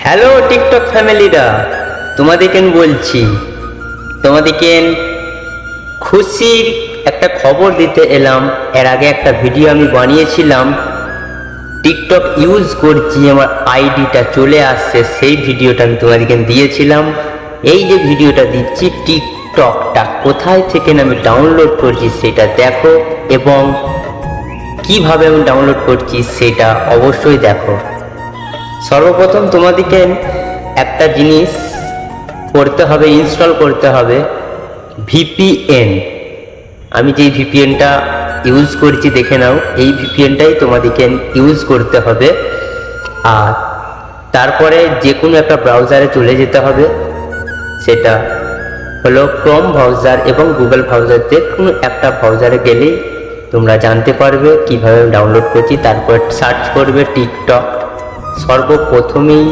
Hello TikTok ফ্যামিলিরা, তোমাদেরকে বলছি, তোমাদেরকে খুশির একটা খবর দিতে এলাম। এর আগে একটা ভিডিও আমি বানিয়েছিলাম, টিকটক ইউজ করছি, আমার আইডিটা চলে আসছে, সেই ভিডিওটা আমি তোমাদেরকে দিয়েছিলাম। এই যে ভিডিওটা দিচ্ছি, টিকটকটা কোথায় থেকে আমি ডাউনলোড করছি সেটা দেখো, এবং কিভাবে আমি ডাউনলোড করছি সেটা অবশ্যই দেখো। সর্বপ্রথম তোমাদেরকে একটা জিনিস করতে হবে, ইনস্টল করতে হবে ভিপিএন। আমি যেই ভিপিএনটা ইউজ করছি দেখে নাও, এই ভিপিএনটাই তোমাদেরকে ইউজ করতে হবে। আর তারপরে যে কোনো একটা ব্রাউজারে চলে যেতে হবে, সেটা হলো ক্রোম ব্রাউজার এবং গুগল ব্রাউজার। যে কোনো একটা ব্রাউজারে গেলেই তোমরা জানতে পারবে কিভাবে ডাউনলোড করছি। তারপর সার্চ করবে টিকটক। সর্বপ্রথমেই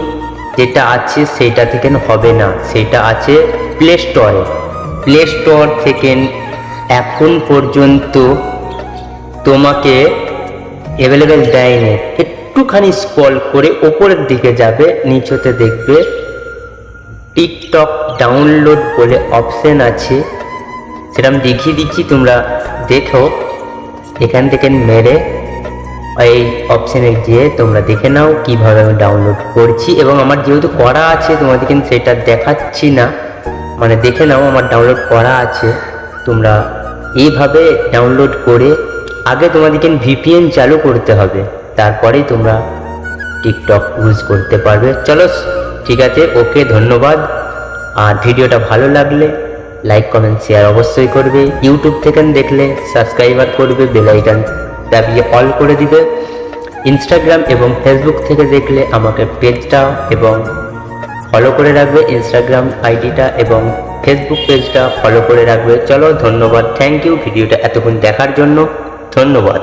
যেটা আছে সেটা থেকে হবে না, সেটা আছে প্লে স্টোরে। প্লে স্টোর থেকে এখন পর্যন্ত তোমাকে অ্যাভেলেবেল দেয়নি। একটুখানি স্ক্রল করে ওপরের দিকে যাবে, নিচেতে দেখবে টিকটক ডাউনলোড বলে অপশন আছে, সেটা আমি দেখিয়ে দিচ্ছি, তোমরা দেখো। এখান থেকে মেরে এই অপশানে গিয়ে তোমরা দেখে নাও কিভাবে আমি ডাউনলোড করছি। এবং আমার যেহেতু করা আছে তোমাদেরকে সেটা দেখাচ্ছি না, মানে দেখে নাও আমার ডাউনলোড করা আছে। তোমরা এইভাবে ডাউনলোড করে আগে তোমাদেরকে ভিপিএন চালু করতে হবে, তারপরেই তোমরা টিকটক ইউজ করতে পারবে। চলো ঠিক আছে, ওকে, ধন্যবাদ। আর ভিডিওটা ভালো লাগলে লাইক কমেন্ট শেয়ার অবশ্যই করবে। ইউটিউব থেকে দেখলে সাবস্ক্রাইবার করবে, বেল আইকন দাবিয়ে অল করে দিবে। ইনস্টাগ্রাম এবং ফেসবুক থেকে দেখলে আমাকে পেজটা এবং ফলো করে রাখবে, ইনস্টাগ্রাম আইডিটা এবং ফেসবুক পেজটা ফলো করে রাখবে। চলো, ধন্যবাদ, থ্যাংক ইউ ভিডিওটা এতক্ষণ দেখার জন্য, ধন্যবাদ।